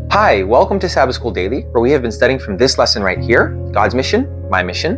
Hi, welcome to Sabbath School Daily, where we have been studying from this lesson right here, God's Mission, My Mission.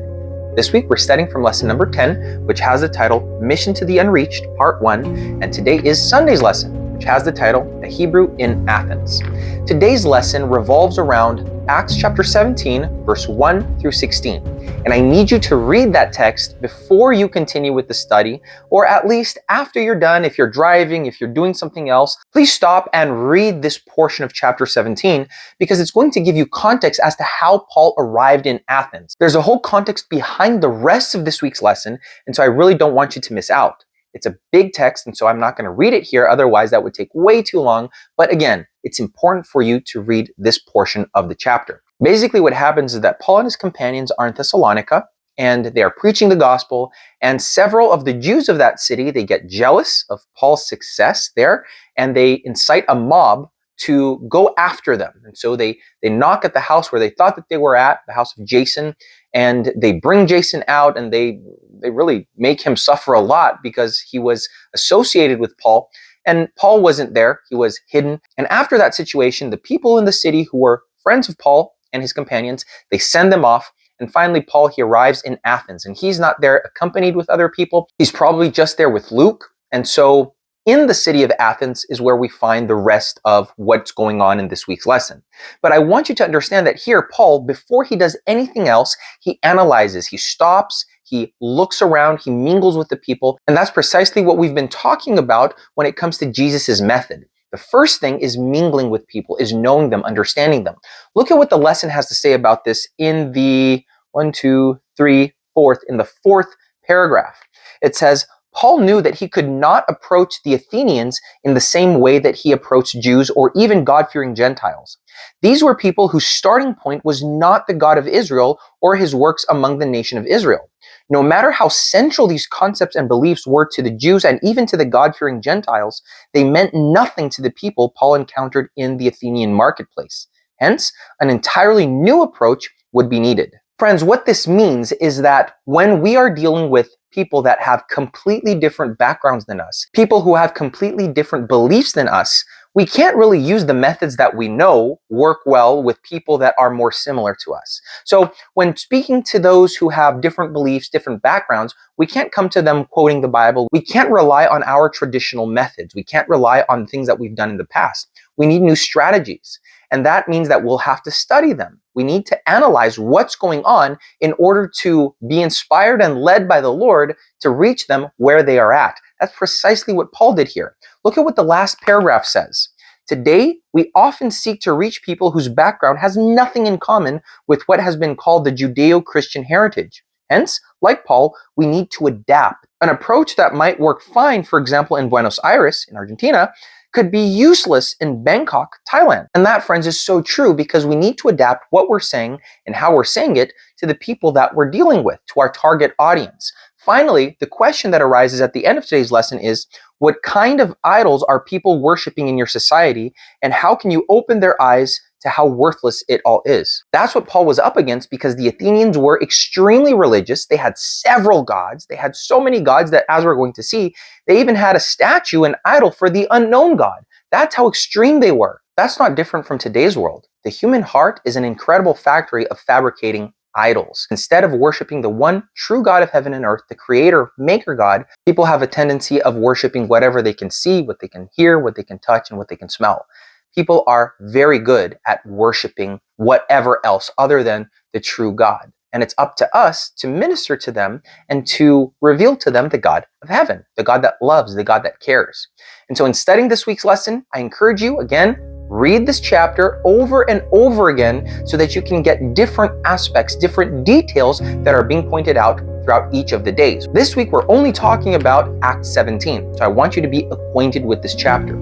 This week we're studying from lesson number 10, which has the title, Mission to the Unreached, Part 1, and today is Sunday's lesson, which has the title, A Hebrew in Athens. Today's lesson revolves around Acts chapter 17, verse 1 through 16. And I need you to read that text before you continue with the study, or at least after you're done. If you're driving, if you're doing something else, please stop and read this portion of chapter 17, because it's going to give you context as to how Paul arrived in Athens. There's a whole context behind the rest of this week's lesson, and so I really don't want you to miss out. It's a big text, and so I'm not going to read it here, otherwise that would take way too long. But again, it's important for you to read this portion of the chapter. Basically, what happens is that Paul and his companions are in Thessalonica, and they are preaching the gospel, and several of the Jews of that city, they get jealous of Paul's success there, and they incite a mob to go after them. And so they knock at the house where they thought that they were at, the house of Jason, and they bring Jason out, and they really make him suffer a lot because he was associated with Paul, and Paul wasn't there. He was hidden. And after that situation, the people in the city who were friends of Paul and his companions, they send them off. And finally, Paul, he arrives in Athens, and he's not there accompanied with other people. He's probably just there with Luke. And so in the city of Athens is where we find the rest of what's going on in this week's lesson. But I want you to understand that here, Paul, before he does anything else, he analyzes, he stops, he looks around, he mingles with the people. And that's precisely what we've been talking about when it comes to Jesus's method. The first thing is mingling with people, is knowing them, understanding them. Look at what the lesson has to say about this in the in the fourth paragraph. It says, Paul knew that he could not approach the Athenians in the same way that he approached Jews or even God-fearing Gentiles. These were people whose starting point was not the God of Israel or his works among the nation of Israel. No matter how central these concepts and beliefs were to the Jews and even to the God-fearing Gentiles, they meant nothing to the people Paul encountered in the Athenian marketplace. Hence, an entirely new approach would be needed. Friends, what this means is that when we are dealing with people that have completely different backgrounds than us, people who have completely different beliefs than us, we can't really use the methods that we know work well with people that are more similar to us. So when speaking to those who have different beliefs, different backgrounds, we can't come to them quoting the Bible. We can't rely on our traditional methods. We can't rely on things that we've done in the past. We need new strategies. And that means that we'll have to study them. We need to analyze what's going on in order to be inspired and led by the Lord to reach them where they are at. That's precisely what Paul did here. Look at what the last paragraph says. Today, we often seek to reach people whose background has nothing in common with what has been called the Judeo-Christian heritage. Hence, like Paul, we need to adapt. An approach that might work fine, for example, in Buenos Aires, in Argentina, could be useless in Bangkok, Thailand. And that, friends, is so true because we need to adapt what we're saying and how we're saying it to the people that we're dealing with, to our target audience. Finally, the question that arises at the end of today's lesson is, what kind of idols are people worshiping in your society, and how can you open their eyes to how worthless it all is? That's what Paul was up against, because the Athenians were extremely religious. They had several gods. They had so many gods that, as we're going to see, they even had a statue, an idol for the unknown God. That's how extreme they were. That's not different from today's world. The human heart is an incredible factory of fabricating idols. Instead of worshiping the one true God of heaven and earth, the creator, maker God, people have a tendency of worshiping whatever they can see, what they can hear, what they can touch, and what they can smell. People are very good at worshiping whatever else other than the true God. And it's up to us to minister to them and to reveal to them the God of heaven, the God that loves, the God that cares. And so in studying this week's lesson, I encourage you, again, read this chapter over and over again so that you can get different aspects, different details that are being pointed out throughout each of the days. This week, we're only talking about Acts 17. So I want you to be acquainted with this chapter.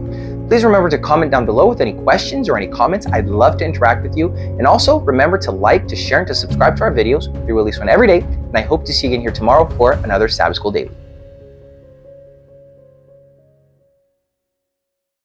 Please remember to comment down below with any questions or any comments. I'd love to interact with you. And also remember to like, to share, and to subscribe to our videos. We release one every day. And I hope to see you again here tomorrow for another Sabbath School Daily.